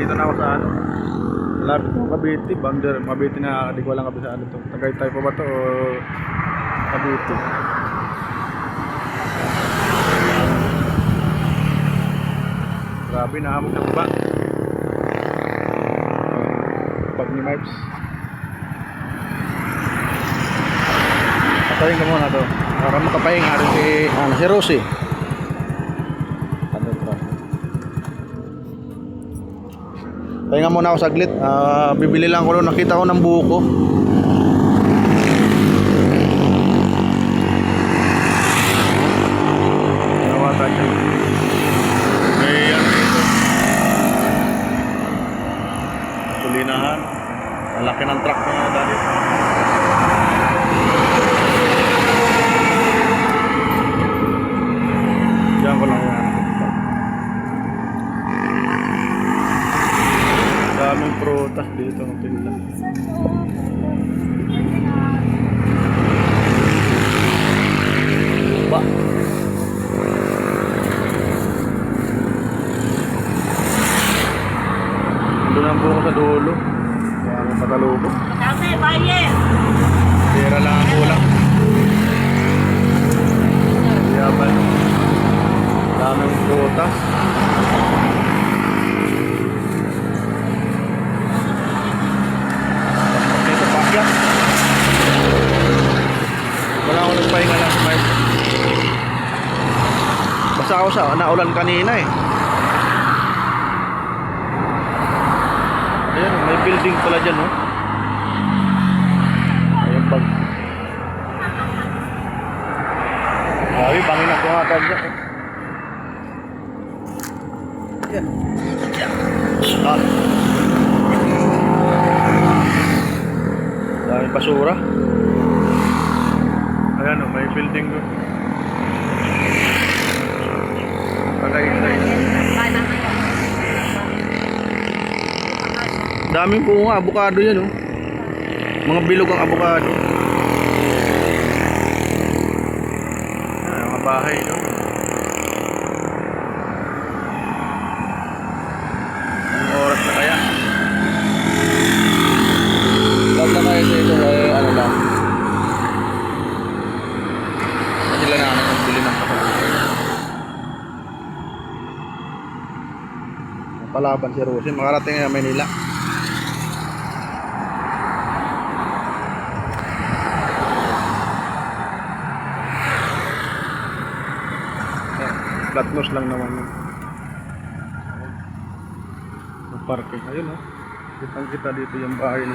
Dito na ako sa ano. Malapit ng Cavite, boundary Cavite na, di ko alam kabisa ano to. Tagaytay pa ba to o Cavite? Grabe, nahamog na ba? Pag ni Mipes. Patayin ko muna to. Para makapahinga rin si Rosie. Pahinga muna ako saglit. Bibili lang ko, nakita ko ng buko. Nawata siya. May ano dito. Tulinahan. Ang laki ng truck niya dali. Diyan ko lang yan. Daming prutas dito ng tinda. Ba. Doon ang buko sa dulo. Daming patalubo. Kasi bayer. Pera lang ang kulang. Yaban. Daming prutas. Wala ako nagpahinga lang sa Mike. Basta ako sa naulan kanina eh. Ayan, may building pala dyan oh. Ayan bag. Grabe, bangin ako nga tag dyan. Ayan. Ayan. Daming basura. Ayan o, may building doon. Tagaytay. Daming bunga, abukado yan o. Mga bilog ang abukado. Ayan, mga bahay doon. Anong oras na kaya? Huwag na kayo sa ito ay ano lang. Sila na nagbili ng palaban si Rosie. Makarating na Manila. Flatnose lang naman yun. Parking. Ayun o. Kitang kita dito yung bahay ni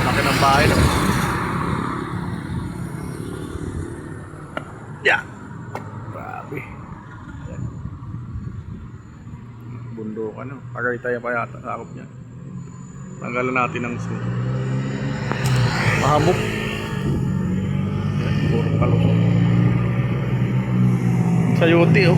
laki ng bahay na. Yeah. Grabe. Bundukan no. Tagaytay pa yata sakop niya. Tanggalan natin ng snow. Mahamok. Puro palusok. Sayote oh.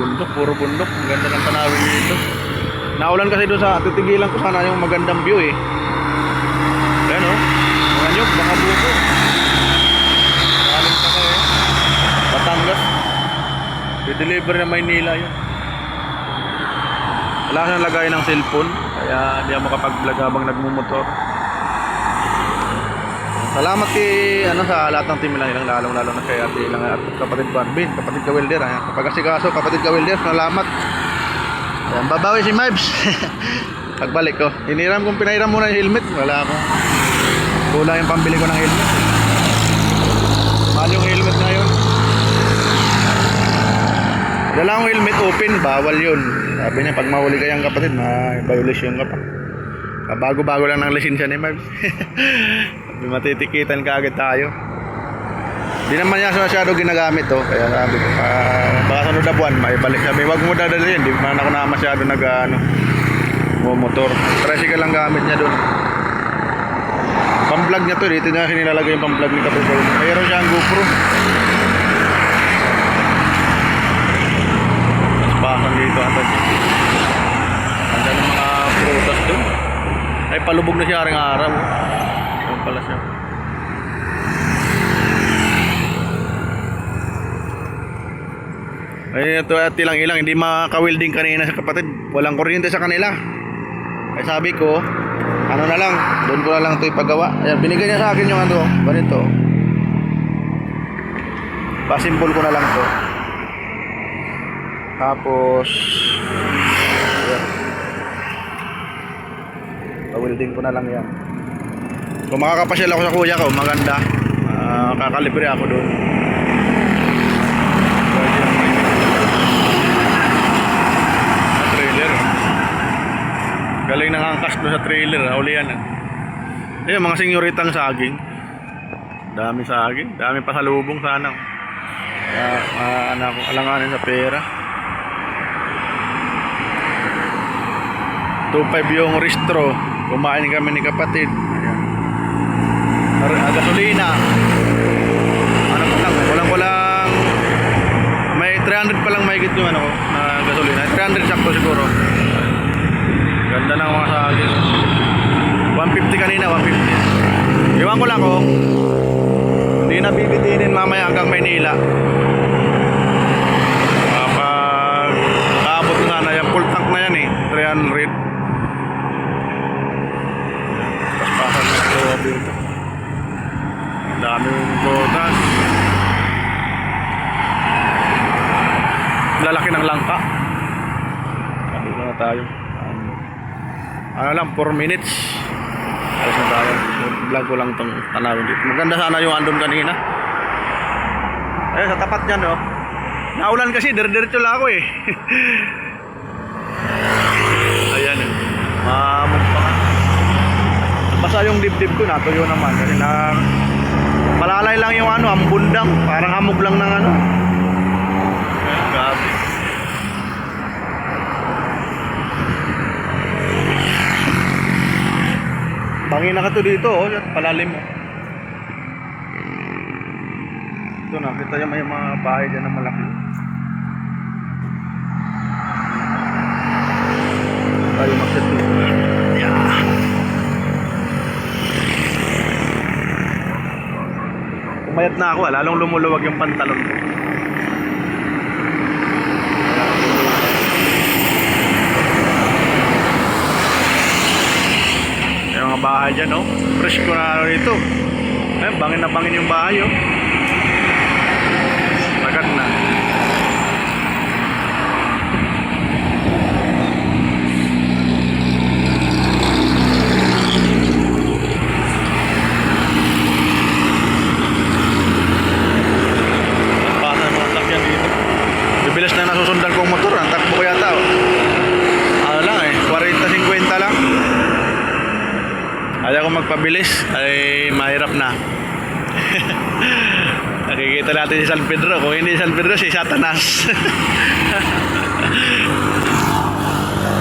Bundok, puro bundok. Ang ganda ng tanawin dito. Naulan kasi doon sa titigilan ko sana yung magandang view eh. Ayan o. Mga nyog, baka buko. Galing pa kayo. Batangas. I-deliver na Maynila yun. Wala nang lagay ng cellphone. Kaya hindi ako makapag-vlog habang nagmumotor. Salamat kay sa lahat ng team lang ilang lalong-lalo na kay ate lang at kapatid Barbin, kapatid ka welder, kapag asikaso, kapatid ka welder, salamat. Ayan, babawi si Mibes. Pagbalik ko, pinairam muna yung helmet, wala ako. Kulang yung pambili ko ng helmet. Mahal yung helmet ngayon. Dala akong helmet open, bawal yun. Sabi niya, pag mahuli kayang kapatid, violation ka pa. Bago-bago lang ng lisensya ni Mibes. Matitikitan ka agad tayo. Di naman niya masyado ginagamit to. Kaya sabi ko, baka sunod na buwan, maibalik. Sabi, wag mo dadalhin. Di man ako na masyado motor. Tricycle lang gamit niya doon. Pang-vlog niya to. Dito niya nilalagay yung pang-vlog ni Kapitol. Mayroon siya ang GoPro. dito ata dyan. Ganda ng mga prutas doon. Ay palubog na siya aring araw. Doon pala siya. Ay ito at ilang hindi maka-welding kanina sa kapatid. Walang kuryente sa kanila. Ay sabi ko, ano na lang, doon ko na lang ito ipagawa. Ayan, binigay niya sa akin yung ano, ganito. Pasimbol ko na lang to. Tapos ayan. Pa-welding ko na lang yan. Kung makakapasyal ako sa kuya ko, maganda. Kakalibre ako doon. Trailer. Galing nang angkas doon sa trailer. Ulian na. Ayun, mga senyoritang saging. Dami saging. Dami pasalubong sana. Alanganin sa pera. 2.5 yung restro. Kumain kami ni kapatid. Ayan. Gasolina. Ano ko lang, walang may 300 pa lang mahigit yung ano ko na gasolina. 300 sakto siguro. Ganda ng mga saging. 150 kanina, 150. Iwan ko lang ko. Hindi na bibitinin mamaya hanggang Maynila. Kapag kaabot na sana yan, full tank na yan eh. 300. Paspasan na ito dito. Ang dami yung botas. Lalaki ng langka. Dito na tayo. Ano lang, 4 minutes. Alas na tayo. Vlog ko lang itong tanawin dito. Maganda sana yung andun kanina. Ayun, sa tapat niyan, no? Naulan kasi, diretso lang ako eh. Ayan, eh. Mamog pa ka. Basta yung dibdib ko, natuyo naman. Kasi na malalay lang yung ano, ambundang. Parang hamog lang ng ano. Ayan, gabi. Bangin na ka to dito, oh, palalim mo. Ito na, kita yung may mga bahay dyan na malaki. Tayo mag-set dito. Yeah. Umayat na ako, lalong lumuluwag yung pantalon ko. Yung mga bahay dyan, oh. Fresh ko na ano dito. Eh, bangin na bangin yung bahay, oh. Agad na. Pasa ng mga sakyan dito. Bibilis na nasusundan kong motor. Ang takbo ko yata, oh. Ano lang eh, 40-50 lang. Ayaw ko magpabilis ay mahirap na. Nakikita natin si San Pedro. Kung hindi San Pedro, si Satanas.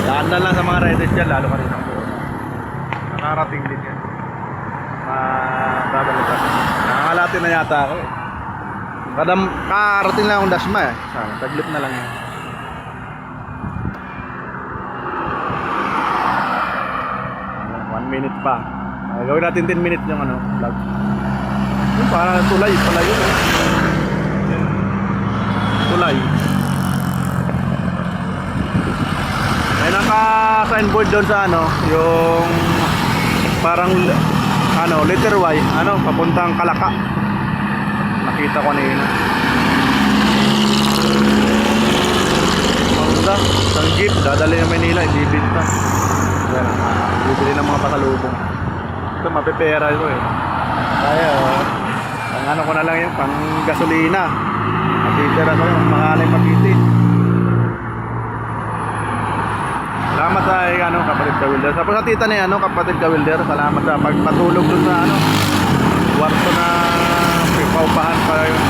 Daan lang sa mga riders dyan, lalo ka rin ako. Nakarating din yan. Babalitan. Nakakalatin na yata ako eh. Kakarating lang akong Dasma eh. Taglit na lang yan. Minute pa. Gawin natin 10 minutes yung ano, vlog. Yung parang tulay pala yun. Tulay. May naka-signboard doon sa ano, yung parang ano, letter Y, ano, papuntang Kalaka. Nakita ko kanina. Maganda, isang jeep, dadali na Manila, ibibinta. Yan, bibili ng mga pasalubong. Ito, mapipera ito eh. Kaya, ang ano ko na lang yung pang gasolina. Matitira ko yung mahalay mabiti. Salamat sa ano, kapatid ka Wilder. Tapos sa tita niya, ano, kapatid ka Wilder. Salamat sa pagpatulog dun sa ano, kwarto na paupahan pa yun.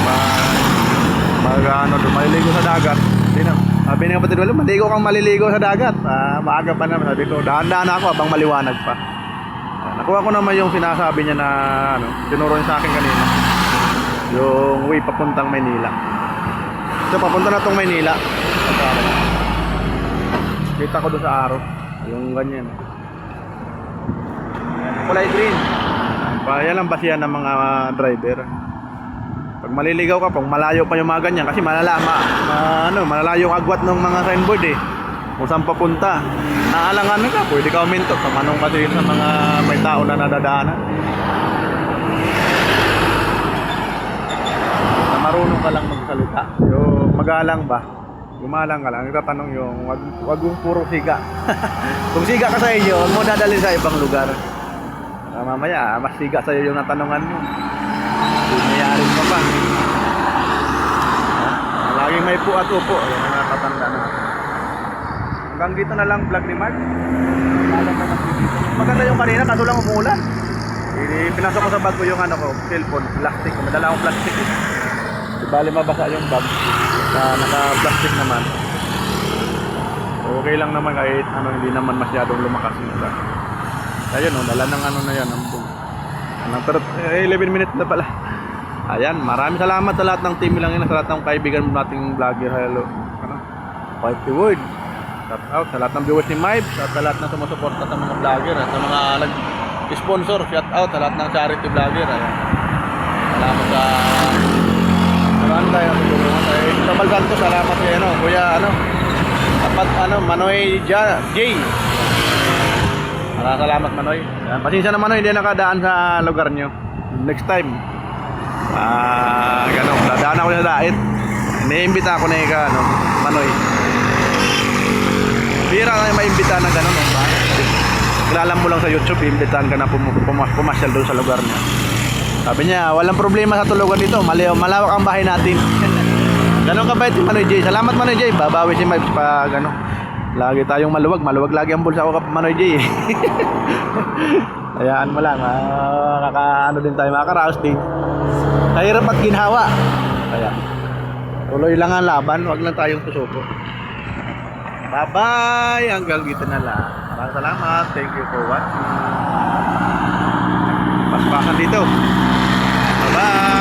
Pag ano, maliligo sa dagat. Sabi ng kapatid Wilder, maligo kang maliligo sa dagat. Maaga pa naman. Sabi ko, dahan-dahan ako habang maliwanag pa. Nakuha ko naman yung sinasabi niya na ano, tinuro niya sa akin kanina. Yung way papuntang Maynila. So papunta na tong Maynila. Kita ko doon sa araw. Yung ganyan. Kulay green. Yan lang basihan ng mga driver. Pag maliligaw ka, pag malayo pa yung mga ganyan, kasi malalayo ang agwat ng mga signboard eh. Kung saan papunta. Naalangan ka, pwede ka uminto. Tamanong ka din sa mga may tao na nadadaanan. Na marunong ka lang magsalita. Yung magalang ba? Gumalang ka lang. Nagtatanong yung wag yung puro siga. Kung siga ka sa inyo, huwag mo dadalhin sa ibang lugar. Mamaya, mas siga sa'yo yung natanungan mo. Mayayarin ka pa. Laging may pu at upo. Yung natatanda na. Hanggang dito na lang vlog ni Mark. Maganda yung kanina, kaso lang umuulan. Pinasok ko sa bag ko yung cellphone, plastic. Madala akong plastic. Di bali mabasa yung bag. Naka-plastic naman. Okay lang naman kahit hindi naman masyadong lumakas yung ulan. Ayun dala ng na yan. Pero 11 minutes na pala. Ayan, maraming salamat sa lahat ng team lang yun, sa lahat ng kaibigan mo nating vlogger. Hello. Fight the word. Shout out sa lahat ng viewers ni Mibes, at sa lahat na sumusuporta sa mga vlogger, at sa mga nag-sponsor. Shout out sa lahat ng charity vlogger. Ayan. Salamat sa tayo sa Balganto, salamat kay Kuya dapat Manoy J. Salamat Manoy. Ayan, pasensya na Manoy, hindi nakadaan sa lugar nyo. Next time. Dadaan ako sa dait. Iniimbita ako na Manoy. Bira na maimbita ng gano'n. Kilala mo lang sa YouTube, iimbitahan ka na pumasyal doon sa lugar niya. Sabi niya, walang problema sa tulugan dito. Malawak ang bahay natin. Ganon kabait si Manoy J. Salamat Manoy J. Babawi si Mibes pag lagi tayong maluwag. Maluwag lagi ang bulsa ko kap Manoy J. Hayaan mo lang. Din tayo. Makakaraos din. Kahirap at ginhawa. Kaya tuloy lang ang laban. Huwag lang tayong susuko. Bye-bye. Hanggang dito na lang. Maraming salamat. Thank you for watching. Paspasan dito. Bye-bye.